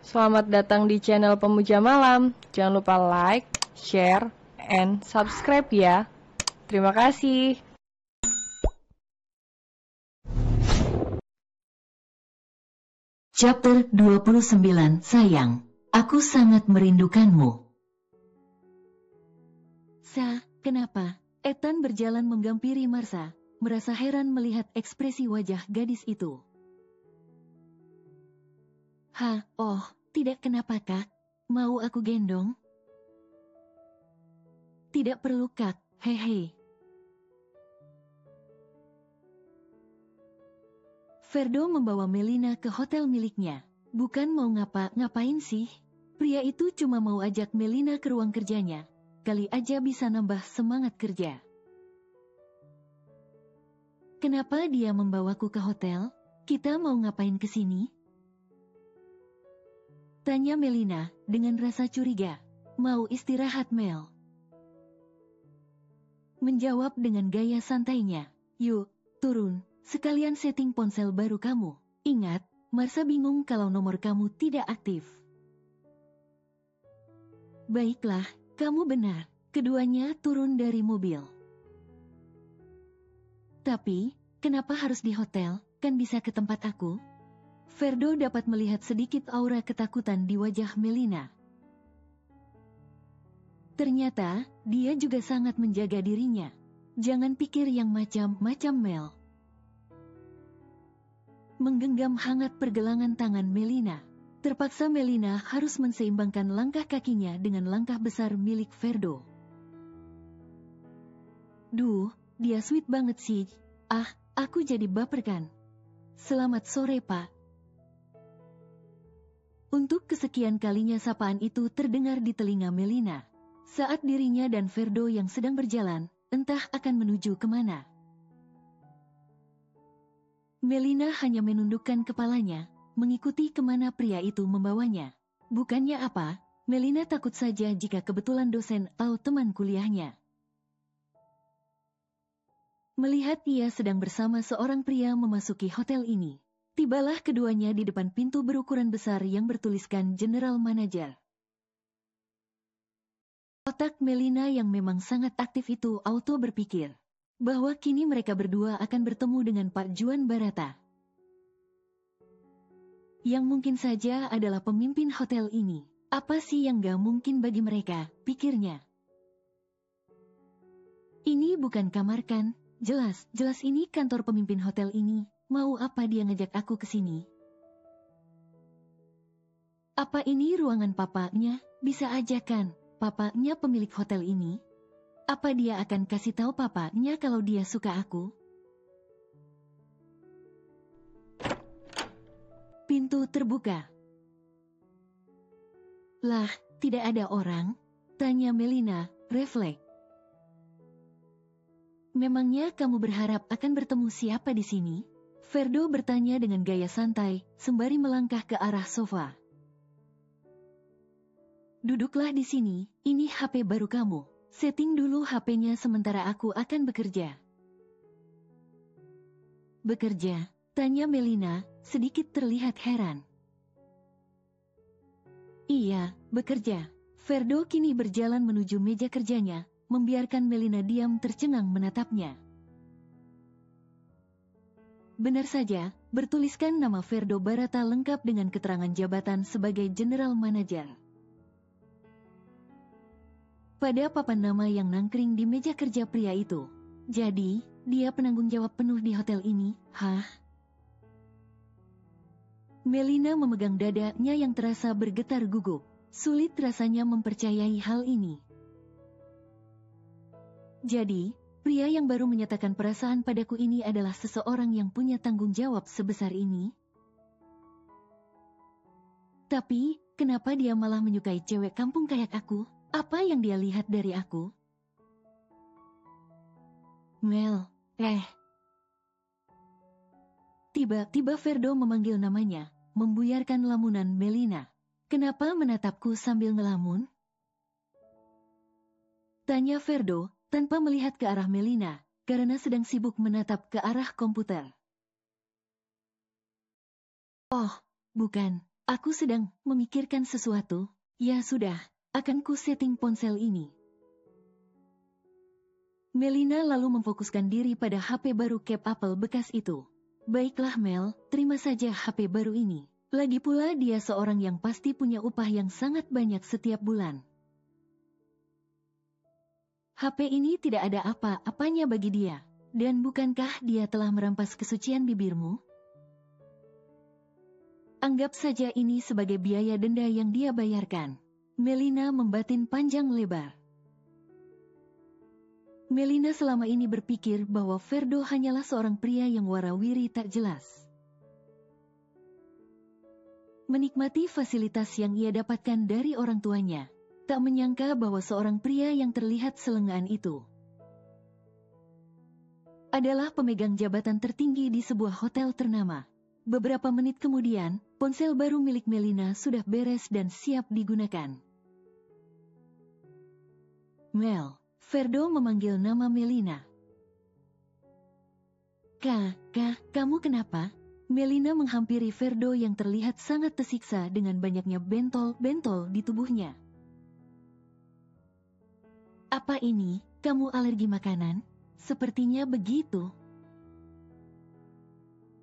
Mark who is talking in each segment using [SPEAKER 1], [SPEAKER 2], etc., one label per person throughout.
[SPEAKER 1] Selamat datang di channel Pemuja Malam. Jangan lupa like, share, and subscribe ya. Terima kasih.
[SPEAKER 2] Chapter 29. Sayang, aku sangat merindukanmu. Kenapa? Ethan berjalan menggampiri Marsha, merasa heran melihat ekspresi wajah gadis itu. Oh, tidak kenapa Kak. Mau aku gendong? Tidak perlu Kak, hehe. Ferdo membawa Melina ke hotel miliknya. Bukan mau ngapain sih? Pria itu cuma mau ajak Melina ke ruang kerjanya. Kali aja bisa nambah semangat kerja. Kenapa dia membawaku ke hotel? Kita mau ngapain ke sini? Tanya Melina dengan rasa curiga. Mau istirahat Mel? Menjawab dengan gaya santainya. Yuk, turun. Sekalian setting ponsel baru kamu. Ingat, Marsha bingung kalau nomor kamu tidak aktif. Baiklah, kamu benar. Keduanya turun dari mobil. Tapi, kenapa harus di hotel? Kan bisa ke tempat aku? Ferdo dapat melihat sedikit aura ketakutan di wajah Melina. Ternyata, dia juga sangat menjaga dirinya. Jangan pikir yang macam-macam Mel. Menggenggam hangat pergelangan tangan Melina. Terpaksa Melina harus menseimbangkan langkah kakinya dengan langkah besar milik Ferdo. Duh, dia sweet banget sih. Aku jadi baper kan. Selamat sore Pak. Untuk kesekian kalinya sapaan itu terdengar di telinga Melina. Saat dirinya dan Ferdo yang sedang berjalan, entah akan menuju kemana. Melina hanya menundukkan kepalanya, mengikuti kemana pria itu membawanya. Bukannya apa, Melina takut saja jika kebetulan dosen atau teman kuliahnya. Melihat ia sedang bersama seorang pria memasuki hotel ini, tibalah keduanya di depan pintu berukuran besar yang bertuliskan General Manager. Otak Melina yang memang sangat aktif itu auto berpikir bahwa kini mereka berdua akan bertemu dengan Pak Juan Barata. Yang mungkin saja adalah pemimpin hotel ini. Apa sih yang gak mungkin bagi mereka, pikirnya. Ini bukan kamar kan? Jelas ini kantor pemimpin hotel ini. Mau apa dia ngajak aku ke sini? Apa ini ruangan papanya? Bisa aja kan, papanya pemilik hotel ini? Apa dia akan kasih tahu papanya kalau dia suka aku? Pintu terbuka. Lah, tidak ada orang? Tanya Melina, refleks. Memangnya kamu berharap akan bertemu siapa di sini? Ferdo bertanya dengan gaya santai, sembari melangkah ke arah sofa. Duduklah di sini, ini HP baru kamu. Setting dulu HP-nya sementara aku akan bekerja. Bekerja? Tanya Melina, sedikit terlihat heran. Iya, bekerja. Ferdo kini berjalan menuju meja kerjanya, membiarkan Melina diam tercengang menatapnya. Benar saja, bertuliskan nama Ferdo Barata lengkap dengan keterangan jabatan sebagai General Manager. Pada papan nama yang nangkring di meja kerja pria itu. Jadi, dia penanggung jawab penuh di hotel ini, hah? Melina memegang dadanya yang terasa bergetar gugup. Sulit rasanya mempercayai hal ini. Jadi, pria yang baru menyatakan perasaan padaku ini adalah seseorang yang punya tanggung jawab sebesar ini? Tapi, kenapa dia malah menyukai cewek kampung kayak aku? Apa yang dia lihat dari aku? Mel, Tiba-tiba Ferdo memanggil namanya, membuyarkan lamunan Melina. Kenapa menatapku sambil ngelamun? Tanya Ferdo, tanpa melihat ke arah Melina, karena sedang sibuk menatap ke arah komputer. Oh, bukan, Aku sedang memikirkan sesuatu. Ya sudah, akan ku setting ponsel ini. Melina lalu memfokuskan diri pada HP baru Cap Apple bekas itu. Baiklah Mel, terima saja HP baru ini. Lagi pula dia seorang yang pasti punya upah yang sangat banyak setiap bulan. HP ini tidak ada apa-apanya bagi dia. Dan bukankah dia telah merampas kesucian bibirmu? Anggap saja ini sebagai biaya denda yang dia bayarkan. Melina membatin panjang lebar. Melina selama ini berpikir bahwa Ferdo hanyalah seorang pria yang warawiri tak jelas. Menikmati fasilitas yang ia dapatkan dari orang tuanya, tak menyangka bahwa seorang pria yang terlihat selengean itu adalah pemegang jabatan tertinggi di sebuah hotel ternama. Beberapa menit kemudian, ponsel baru milik Melina sudah beres dan siap digunakan. Mel. Ferdo memanggil nama Melina. Kamu kenapa? Melina menghampiri Ferdo yang terlihat sangat tersiksa dengan banyaknya bentol-bentol di tubuhnya. Apa ini? Kamu alergi makanan? Sepertinya begitu.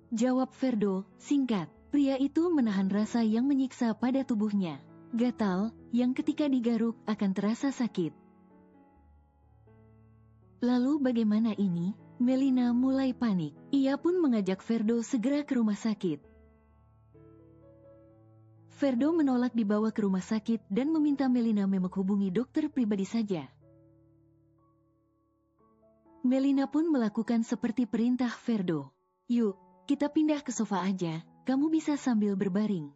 [SPEAKER 2] Jawab Ferdo, singkat. Pria itu menahan rasa yang menyiksa pada tubuhnya. Gatal, yang ketika digaruk akan terasa sakit. Lalu bagaimana ini? Melina mulai panik. Ia pun mengajak Ferdo segera ke rumah sakit. Ferdo menolak dibawa ke rumah sakit dan meminta Melina menghubungi dokter pribadi saja. Melina pun melakukan seperti perintah Ferdo. Yuk, kita pindah ke sofa aja, kamu bisa sambil berbaring.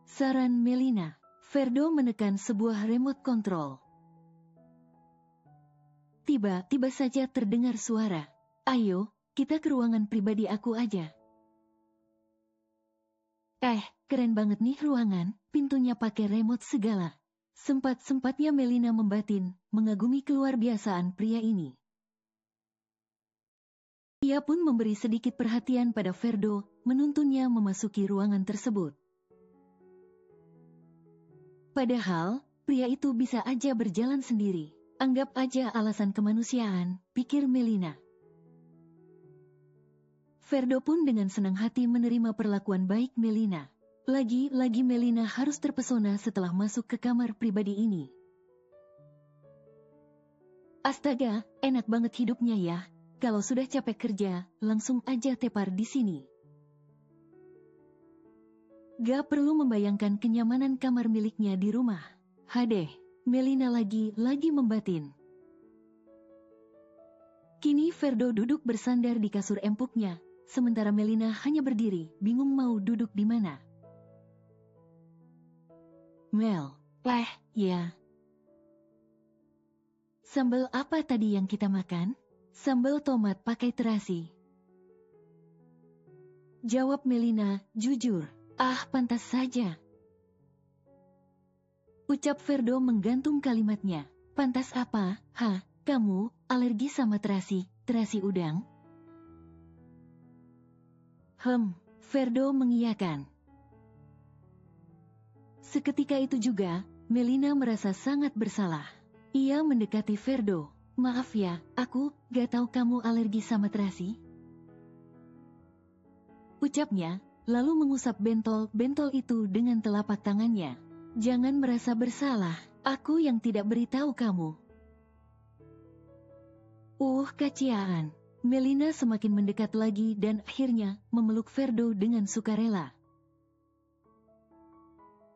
[SPEAKER 2] Saran Melina. Ferdo menekan sebuah remote control. Tiba-tiba saja terdengar suara. Ayo, kita ke ruangan pribadi aku aja. Keren banget nih ruangan, pintunya pakai remote segala. Sempat-sempatnya Melina membatin, mengagumi keluar biasaan pria ini. Ia pun memberi sedikit perhatian pada Ferdo, menuntunnya memasuki ruangan tersebut. Padahal, pria itu bisa aja berjalan sendiri. Anggap aja alasan kemanusiaan, pikir Melina. Ferdo pun dengan senang hati menerima perlakuan baik Melina. Lagi-lagi Melina harus terpesona setelah masuk ke kamar pribadi ini. Astaga, enak banget hidupnya ya. Kalau sudah capek kerja, langsung aja tepar di sini. Gak perlu membayangkan kenyamanan kamar miliknya di rumah. Hadeh. Melina lagi membatin. Kini Ferdo duduk bersandar di kasur empuknya, sementara Melina hanya berdiri, bingung mau duduk di mana. Mel, ya. Sambal apa tadi yang kita makan? Sambal tomat pakai terasi. Jawab Melina, jujur. Pantas saja. Ucap Ferdo menggantung kalimatnya. Pantas apa? Kamu alergi sama terasi udang? Ferdo mengiyakan. Seketika itu juga, Melina merasa sangat bersalah. Ia mendekati Ferdo. Maaf ya, aku gak tahu kamu alergi sama terasi. Ucapnya, lalu mengusap bentol-bentol itu dengan telapak tangannya. Jangan merasa bersalah, aku yang tidak beritahu kamu. Kaciaan. Melina semakin mendekat lagi dan akhirnya memeluk Ferdo dengan sukarela.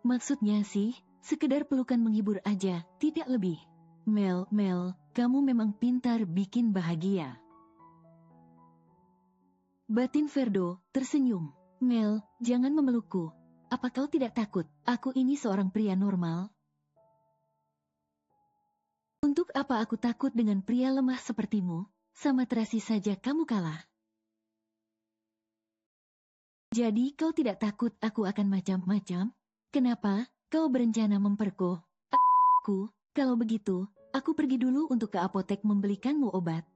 [SPEAKER 2] Maksudnya sih, sekedar pelukan menghibur aja, tidak lebih. Mel, kamu memang pintar bikin bahagia. Batin Ferdo tersenyum. Mel, jangan memelukku. Apa kau tidak takut, aku ini seorang pria normal? Untuk apa aku takut dengan pria lemah sepertimu? Sama terasi saja kamu kalah. Jadi kau tidak takut aku akan macam-macam? Kenapa kau berencana memperkosa aku? Kalau begitu, aku pergi dulu untuk ke apotek membelikanmu obat.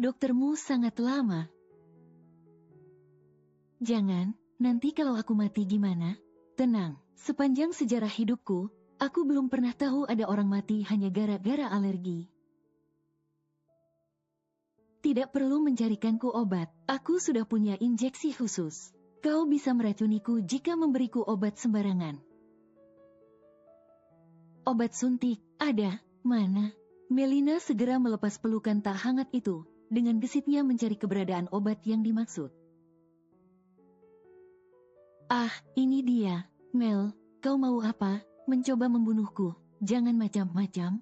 [SPEAKER 2] Doktermu sangat lama. Jangan, nanti kalau aku mati gimana? Tenang, sepanjang sejarah hidupku, aku belum pernah tahu ada orang mati hanya gara-gara alergi. Tidak perlu mencarikanku obat, aku sudah punya injeksi khusus. Kau bisa meracuniku jika memberiku obat sembarangan. Obat suntik, ada, mana? Melina segera melepas pelukan tak hangat itu, dengan gesitnya mencari keberadaan obat yang dimaksud. Ah, ini dia. Mel, kau mau apa? Mencoba membunuhku? Jangan macam-macam.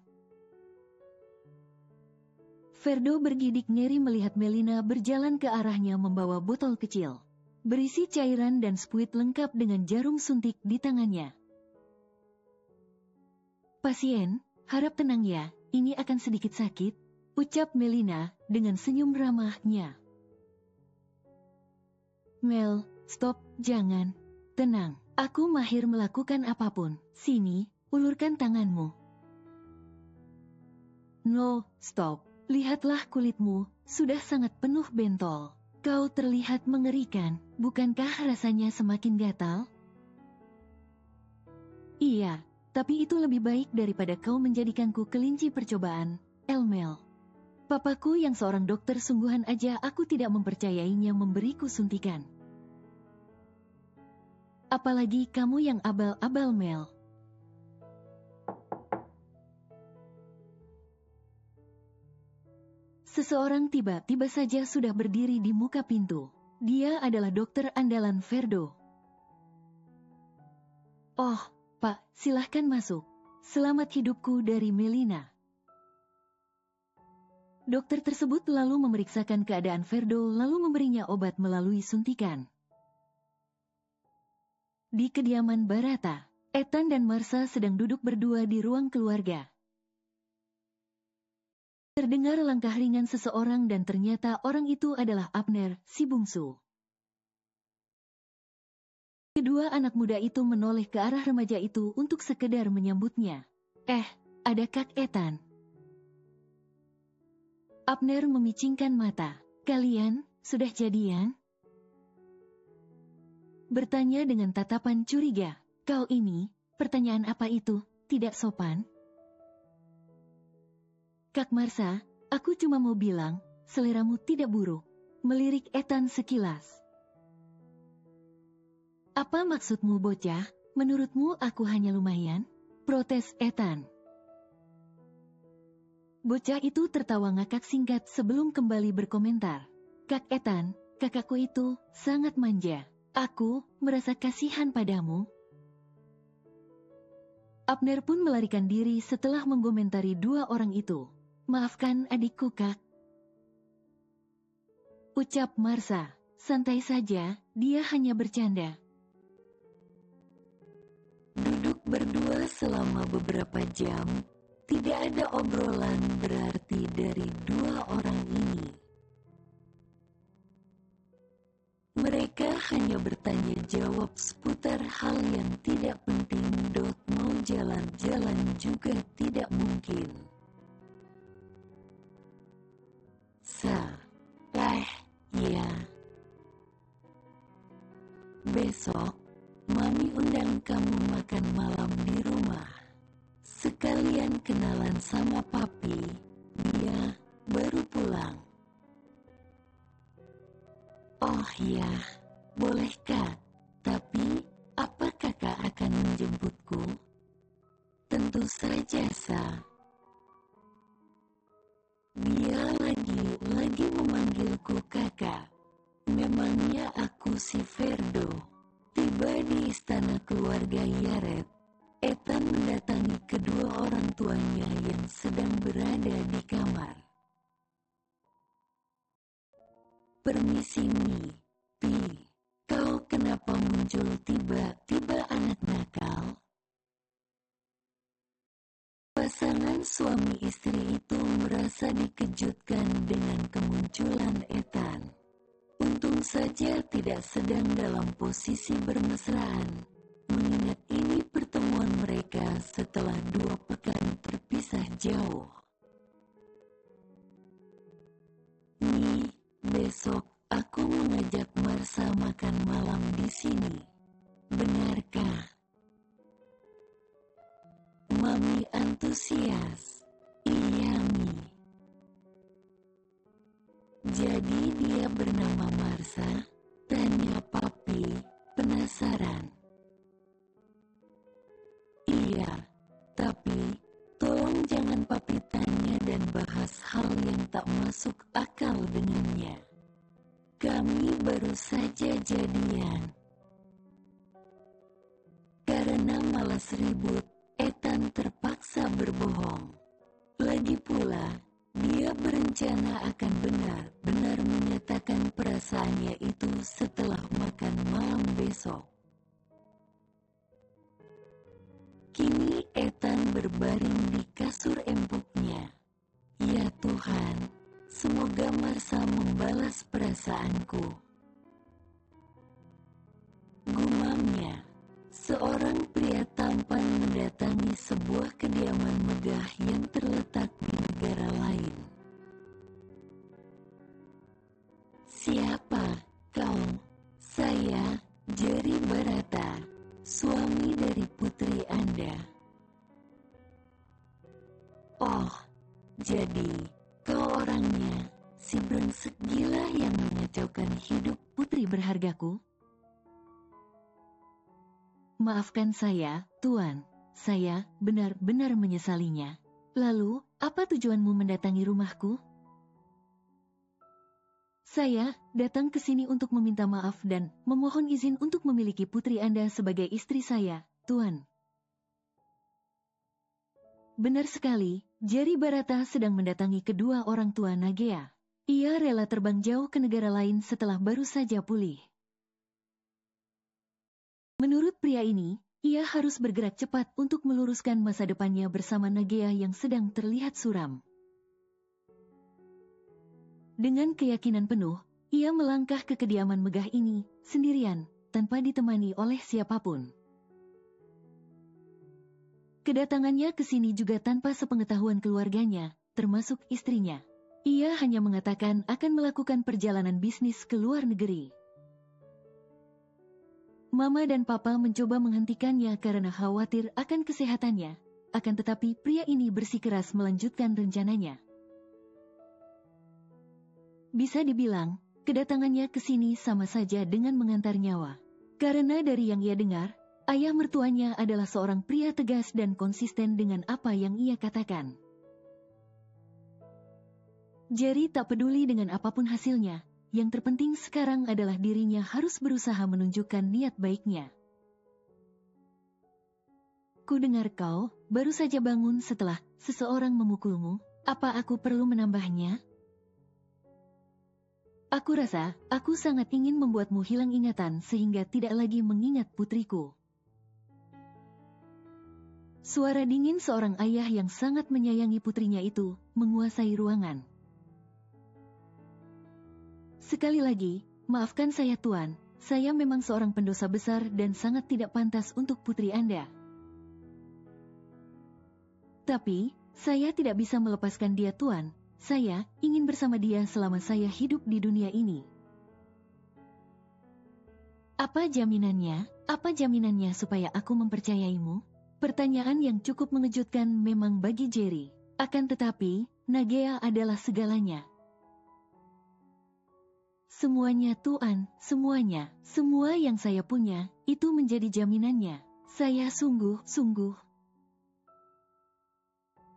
[SPEAKER 2] Ferdo bergidik ngeri melihat Melina berjalan ke arahnya membawa botol kecil, berisi cairan dan spuit lengkap dengan jarum suntik di tangannya. Pasien, harap tenang ya, ini akan sedikit sakit, ucap Melina dengan senyum ramahnya. Mel, stop, jangan. Tenang, aku mahir melakukan apapun. Sini, ulurkan tanganmu. No, stop. Lihatlah kulitmu, sudah sangat penuh bentol. Kau terlihat mengerikan, bukankah rasanya semakin gatal? Iya, tapi itu lebih baik daripada kau menjadikanku kelinci percobaan, Elmel. Papaku yang seorang dokter sungguhan aja aku tidak mempercayainya memberiku suntikan. Apalagi kamu yang abal-abal, Mel. Seseorang tiba-tiba saja sudah berdiri di muka pintu. Dia adalah dokter andalan Ferdo. Oh, Pak, silahkan masuk. Selamat hidupku dari Melina. Dokter tersebut lalu memeriksakan keadaan Ferdo lalu memberinya obat melalui suntikan. Di kediaman Barata, Ethan dan Marsa sedang duduk berdua di ruang keluarga. Terdengar langkah ringan seseorang dan ternyata orang itu adalah Abner, si bungsu. Kedua anak muda itu menoleh ke arah remaja itu untuk sekedar menyambutnya. Ada Kak Ethan. Abner memicingkan mata. Kalian, sudah jadian? Bertanya dengan tatapan curiga. Kau ini, pertanyaan apa itu, tidak sopan? Kak Marsa, aku cuma mau bilang, seleramu tidak buruk. Melirik Ethan sekilas. Apa maksudmu bocah? Menurutmu aku hanya lumayan? Protes Ethan. Bocah itu tertawa ngakak singkat sebelum kembali berkomentar. Kak Ethan, kakakku itu sangat manja. Aku merasa kasihan padamu. Abner pun melarikan diri setelah mengomentari dua orang itu. Maafkan adikku, Kak. Ucap Marsa. Santai saja, dia hanya bercanda. Duduk berdua selama beberapa jam. Tidak ada obrolan berarti dari dua orang ini. Mereka hanya bertanya jawab seputar hal yang tidak penting. Mau jalan-jalan juga tidak mungkin. Ya. Besok, Mami undang kamu makan malam di rumah. Sekalian kenalan sama Papi, dia baru pulang. Oh ya, boleh Kak, tapi apa kakak akan menjemputku? Tentu saja, Sa. Dia lagi memanggilku kakak. Memangnya aku si Ferdo. Tiba di istana keluarga Yaret, Ethan mendatangi kedua orang tuanya yang sedang berada di kamar. Permisi Mi, Pi, kau kenapa muncul tiba-tiba anak nakal? Pasangan suami istri itu merasa dikejutkan dengan kemunculan Ethan. Untung saja tidak sedang dalam posisi bermesraan, mengingat ini pertemuan mereka setelah 2 pekan terpisah jauh. Nih, besok aku mengajak Marsa makan malam di sini. Benarkah? Mami antusias. Iya, Mi. Jadi dia bernama Marsa? Tanya Papi, penasaran. Iya, tapi tolong jangan Papi tanya dan bahas hal yang tak masuk akal dengannya. Kami baru saja jadian. Karena malas ribut, Ethan terpaksa berbohong. Lagi pula, dia berencana akan benar-benar menyatakan perasaannya itu setelah makan malam besok. Kini Ethan berbaring di kasur empuknya. Ya Tuhan, semoga Marsa membalas perasaanku. Gumamnya. Seorang pria tampan mendatangi sebuah kediaman megah yang terletak di negara lain. Siapa kau? Saya, Jerry Barata, suami dari putri Anda. Oh, jadi kau orangnya, si brengsek gila yang mengacaukan hidup putri berhargaku? Maafkan saya, Tuan. Saya benar-benar menyesalinya. Lalu, apa tujuanmu mendatangi rumahku? Saya datang ke sini untuk meminta maaf dan memohon izin untuk memiliki putri Anda sebagai istri saya, Tuan. Benar sekali, Jerry Barata sedang mendatangi kedua orang tua Nagea. Ia rela terbang jauh ke negara lain setelah baru saja pulih. Menurut pria ini, ia harus bergerak cepat untuk meluruskan masa depannya bersama Nagea yang sedang terlihat suram. Dengan keyakinan penuh, ia melangkah ke kediaman megah ini, sendirian, tanpa ditemani oleh siapapun. Kedatangannya ke sini juga tanpa sepengetahuan keluarganya, termasuk istrinya. Ia hanya mengatakan akan melakukan perjalanan bisnis ke luar negeri. Mama dan Papa mencoba menghentikannya karena khawatir akan kesehatannya. Akan tetapi pria ini bersikeras melanjutkan rencananya. Bisa dibilang, kedatangannya ke sini sama saja dengan mengantar nyawa. Karena dari yang ia dengar, ayah mertuanya adalah seorang pria tegas dan konsisten dengan apa yang ia katakan. Jerry tak peduli dengan apapun hasilnya. Yang terpenting sekarang adalah dirinya harus berusaha menunjukkan niat baiknya. Ku dengar kau baru saja bangun setelah seseorang memukulmu. Apa aku perlu menambahnya? Aku rasa aku sangat ingin membuatmu hilang ingatan sehingga tidak lagi mengingat putriku. Suara dingin seorang ayah yang sangat menyayangi putrinya itu menguasai ruangan. Sekali lagi, maafkan saya Tuan, saya memang seorang pendosa besar dan sangat tidak pantas untuk putri Anda. Tapi, saya tidak bisa melepaskan dia Tuan, saya ingin bersama dia selama saya hidup di dunia ini. Apa jaminannya? Apa jaminannya supaya aku mempercayaimu? Pertanyaan yang cukup mengejutkan memang bagi Jerry. Akan tetapi, Nagea adalah segalanya. Semuanya Tuan, semuanya, semua yang saya punya, itu menjadi jaminannya. Saya sungguh.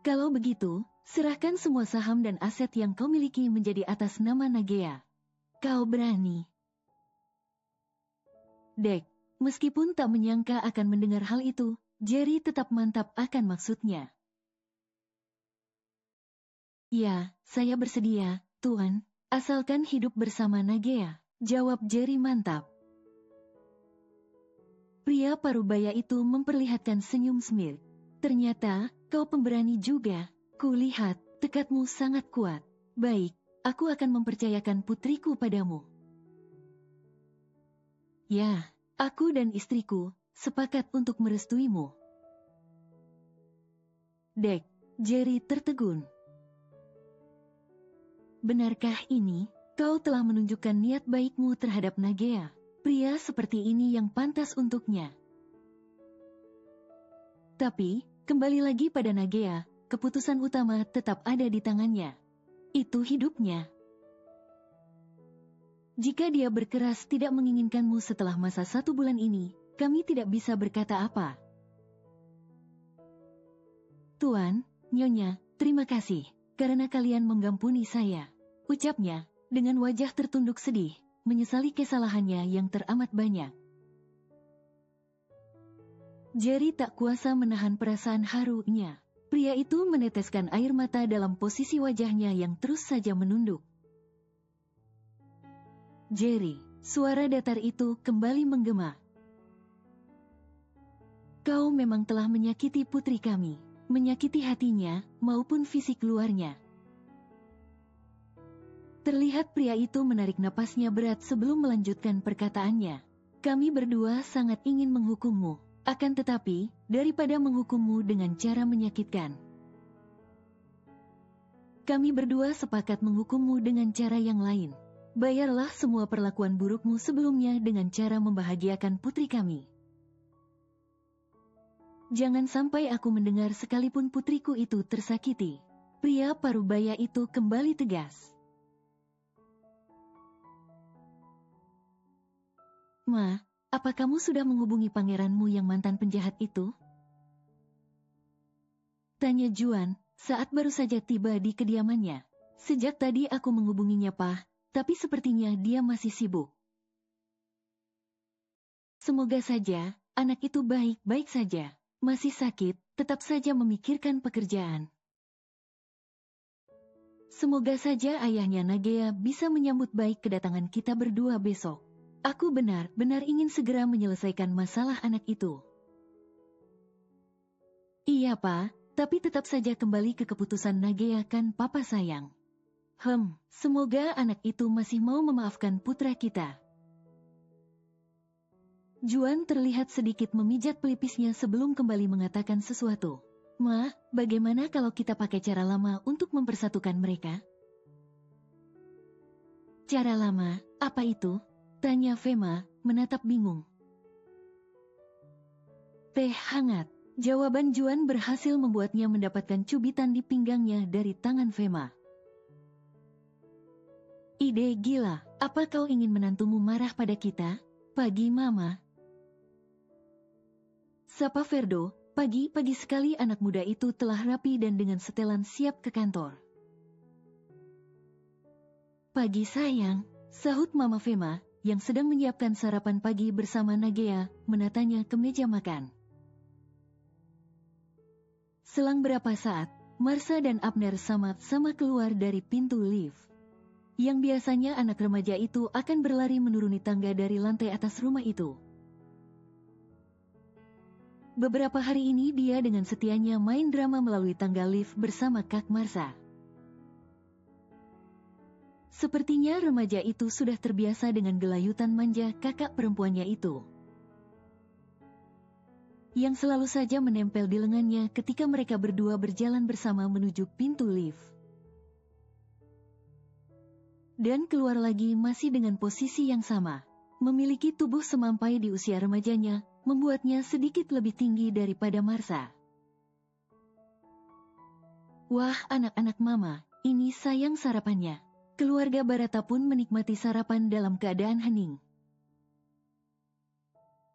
[SPEAKER 2] Kalau begitu, serahkan semua saham dan aset yang kau miliki menjadi atas nama Nagea. Kau berani. Dek, meskipun tak menyangka akan mendengar hal itu, Jerry tetap mantap akan maksudnya. Ya, saya bersedia, Tuan. Asalkan hidup bersama Nagea, jawab Jerry mantap. Pria parubaya itu memperlihatkan senyum smirk. Ternyata, kau pemberani juga. Kulihat, tekadmu sangat kuat. Baik, aku akan mempercayakan putriku padamu. Ya, aku dan istriku sepakat untuk merestuimu. Dek, Jerry tertegun. Benarkah ini? Kau telah menunjukkan niat baikmu terhadap Nagea. Pria seperti ini yang pantas untuknya. Tapi, kembali lagi pada Nagea, keputusan utama tetap ada di tangannya. Itu hidupnya. Jika dia berkeras tidak menginginkanmu setelah masa 1 bulan ini, kami tidak bisa berkata apa. Tuan, Nyonya, terima kasih, karena kalian mengampuni saya. Ucapnya, dengan wajah tertunduk sedih, menyesali kesalahannya yang teramat banyak. Jerry tak kuasa menahan perasaan harunya. Pria itu meneteskan air mata dalam posisi wajahnya yang terus saja menunduk. Jerry, suara datar itu kembali menggema. Kau memang telah menyakiti putri kami, menyakiti hatinya maupun fisik luarnya. Terlihat pria itu menarik napasnya berat sebelum melanjutkan perkataannya. Kami berdua sangat ingin menghukummu, akan tetapi, daripada menghukummu dengan cara menyakitkan, kami berdua sepakat menghukummu dengan cara yang lain. Bayarlah semua perlakuan burukmu sebelumnya dengan cara membahagiakan putri kami. Jangan sampai aku mendengar sekalipun putriku itu tersakiti. Pria parubaya itu kembali tegas. Ma, apa kamu sudah menghubungi pangeranmu yang mantan penjahat itu? Tanya Juan, saat baru saja tiba di kediamannya. Sejak tadi aku menghubunginya, Pak, tapi sepertinya dia masih sibuk. Semoga saja, anak itu baik-baik saja. Masih sakit, tetap saja memikirkan pekerjaan. Semoga saja ayahnya Nagea bisa menyambut baik kedatangan kita berdua besok. Aku benar-benar ingin segera menyelesaikan masalah anak itu. Iya, Pak, tapi tetap saja kembali ke keputusan Nagea, kan Papa sayang. Semoga anak itu masih mau memaafkan putra kita. Juan terlihat sedikit memijat pelipisnya sebelum kembali mengatakan sesuatu. Ma, bagaimana kalau kita pakai cara lama untuk mempersatukan mereka? Cara lama, apa itu? Tanya Fema, menatap bingung. Teh hangat. Jawaban Juan berhasil membuatnya mendapatkan cubitan di pinggangnya dari tangan Fema. Ide gila, apa kau ingin menantumu marah pada kita? Pagi Mama. Sapa Ferdo, pagi-pagi sekali anak muda itu telah rapi dan dengan setelan siap ke kantor. Pagi sayang, sahut Mama Fema, yang sedang menyiapkan sarapan pagi bersama Nagea, menatanya ke meja makan. Selang berapa saat, Marsha dan Abner sama-sama keluar dari pintu lift. Yang biasanya anak remaja itu akan berlari menuruni tangga dari lantai atas rumah itu. Beberapa hari ini dia dengan setianya main drama melalui tangga lift bersama Kak Marsha. Sepertinya remaja itu sudah terbiasa dengan gelayutan manja kakak perempuannya itu, yang selalu saja menempel di lengannya ketika mereka berdua berjalan bersama menuju pintu lift. Dan keluar lagi masih dengan posisi yang sama. Memiliki tubuh semampai di usia remajanya, membuatnya sedikit lebih tinggi daripada Marsha. Wah, anak-anak Mama, ini sayang sarapannya. Keluarga Barata pun menikmati sarapan dalam keadaan hening.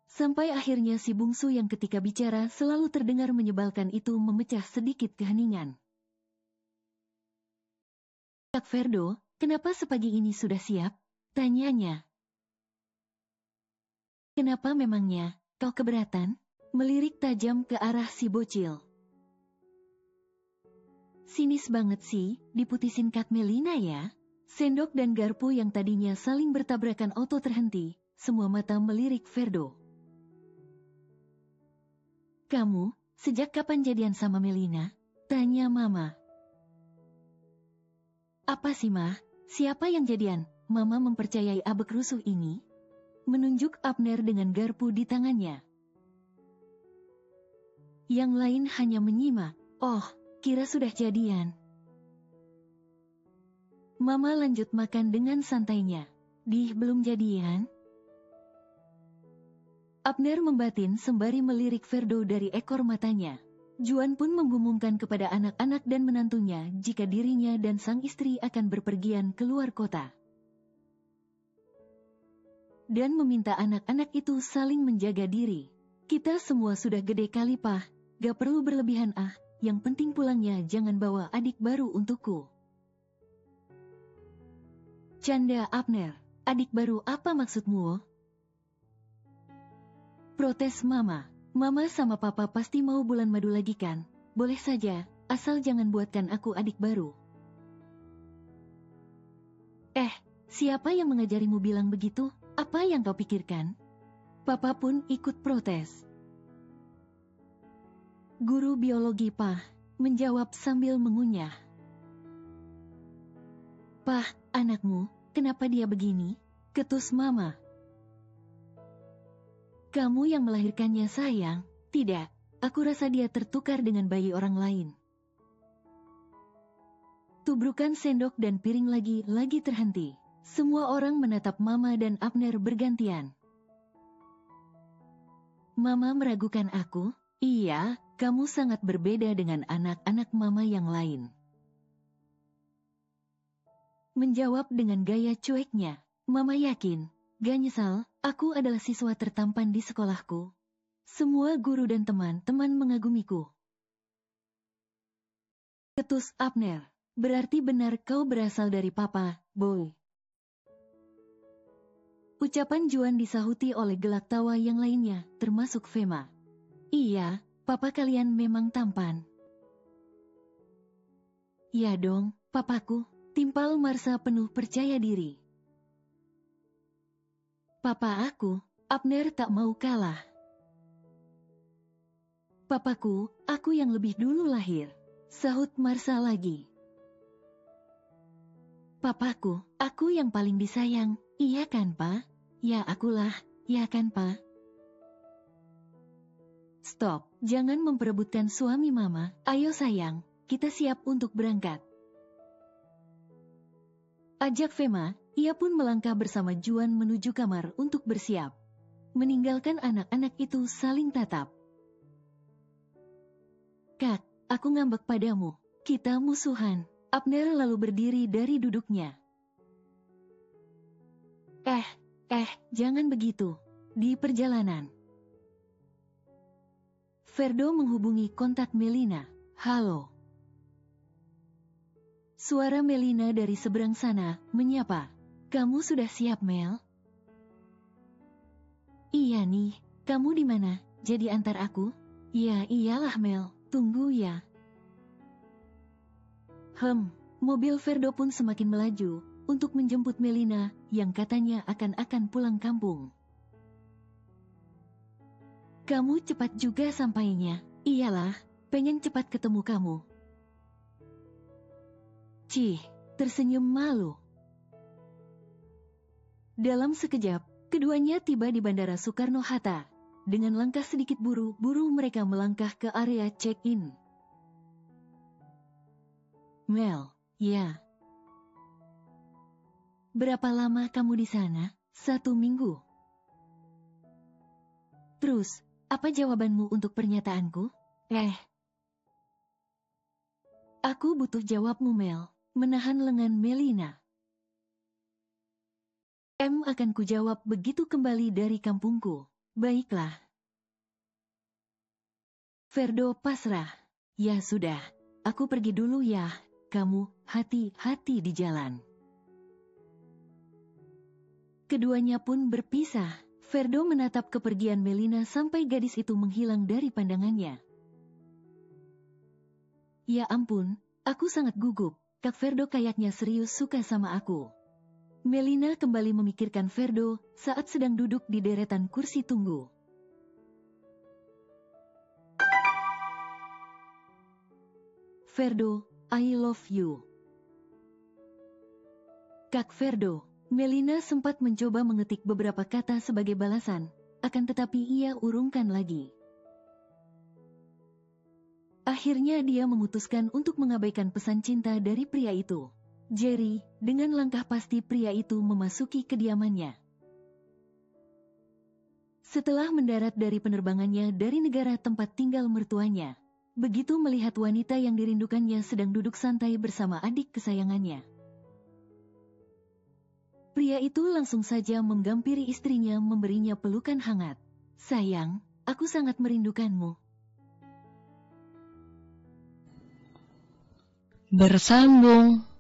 [SPEAKER 2] Sampai akhirnya si bungsu yang ketika bicara selalu terdengar menyebalkan itu memecah sedikit keheningan. Kak Ferdo, kenapa sepagi ini sudah siap? Tanyanya. Kenapa memangnya, kau keberatan? Melirik tajam ke arah si bocil. Sinis banget sih, diputisin Kak Melina ya. Sendok dan garpu yang tadinya saling bertabrakan auto terhenti, semua mata melirik Ferdo. Kamu, sejak kapan jadian sama Melina? Tanya Mama. Apa sih Mah? Siapa yang jadian? Mama mempercayai abek rusuh ini? Menunjuk Abner dengan garpu di tangannya. Yang lain hanya menyimak. Oh, kira sudah jadian. Mama lanjut makan dengan santainya. Belum jadian? Abner membatin sembari melirik Ferdo dari ekor matanya. Juan pun mengumumkan kepada anak-anak dan menantunya jika dirinya dan sang istri akan berpergian keluar kota. Dan meminta anak-anak itu saling menjaga diri. Kita semua sudah gede kali, Pah. Gak perlu berlebihan ah. Yang penting pulangnya jangan bawa adik baru untukku. Canda Abner. Adik baru apa maksudmu? Protes Mama. Mama sama Papa pasti mau bulan madu lagi kan? Boleh saja, asal jangan buatkan aku adik baru. Siapa yang mengajarimu bilang begitu? Apa yang kau pikirkan? Papa pun ikut protes. Guru biologi Pah menjawab sambil mengunyah. Pah, anakmu, kenapa dia begini? Ketus Mama. Kamu yang melahirkannya sayang? Tidak, aku rasa dia tertukar dengan bayi orang lain. Tubrukan sendok dan piring lagi terhenti. Semua orang menatap Mama dan Abner bergantian. Mama meragukan aku? Iya, kamu sangat berbeda dengan anak-anak Mama yang lain. Menjawab dengan gaya cueknya. Mama yakin, gak nyesal, aku adalah siswa tertampan di sekolahku. Semua guru dan teman-teman mengagumiku. Ketus Abner. Berarti benar kau berasal dari Papa, boy. Ucapan Juan disahuti oleh gelak tawa yang lainnya, termasuk Fema. Iya, Papa kalian memang tampan. Ya dong, papaku, timpal Marsha penuh percaya diri. Papa aku, Abner tak mau kalah. Papaku, aku yang lebih dulu lahir. Sahut Marsha lagi. Papaku, aku yang paling disayang, iya kan Pa? Ya akulah, ya kan Pa? Stop, jangan memperebutkan suami Mama, ayo sayang, kita siap untuk berangkat. Ajak Fema, ia pun melangkah bersama Juan menuju kamar untuk bersiap. Meninggalkan anak-anak itu saling tatap. Kak, aku ngambek padamu, kita musuhan. Abner lalu berdiri dari duduknya. Jangan begitu. Di perjalanan, Ferdo menghubungi kontak Melina. Halo. Suara Melina dari seberang sana menyapa. Kamu sudah siap, Mel? Iya nih, kamu di mana? Jadi antar aku? Ya iyalah Mel, tunggu ya. Mobil Ferdo pun semakin melaju untuk menjemput Melina yang katanya akan pulang kampung. Kamu cepat juga sampainya. Iyalah, pengen cepat ketemu kamu. Cih, tersenyum malu. Dalam sekejap, keduanya tiba di Bandara Soekarno-Hatta. Dengan langkah sedikit buru-buru mereka melangkah ke area check-in. Mel, ya. Berapa lama kamu di sana? 1 minggu. Terus, apa jawabanmu untuk pernyataanku? Aku butuh jawabmu, Mel. Menahan lengan Melina. Akan kujawab begitu kembali dari kampungku. Baiklah. Ferdo pasrah. Ya sudah, aku pergi dulu ya. Kamu hati-hati di jalan. Keduanya pun berpisah. Ferdo menatap kepergian Melina sampai gadis itu menghilang dari pandangannya. Ya ampun, aku sangat gugup. Kak Ferdo kayaknya serius suka sama aku. Melina kembali memikirkan Ferdo saat sedang duduk di deretan kursi tunggu. Ferdo, I love you. Kak Ferdo. Melina sempat mencoba mengetik beberapa kata sebagai balasan, akan tetapi ia urungkan lagi. Akhirnya dia memutuskan untuk mengabaikan pesan cinta dari pria itu. Jerry, dengan langkah pasti pria itu memasuki kediamannya. Setelah mendarat dari penerbangannya dari negara tempat tinggal mertuanya, begitu melihat wanita yang dirindukannya sedang duduk santai bersama adik kesayangannya, pria itu langsung saja menggampiri istrinya, memberinya pelukan hangat. "Sayang, aku sangat merindukanmu."
[SPEAKER 1] Bersambung.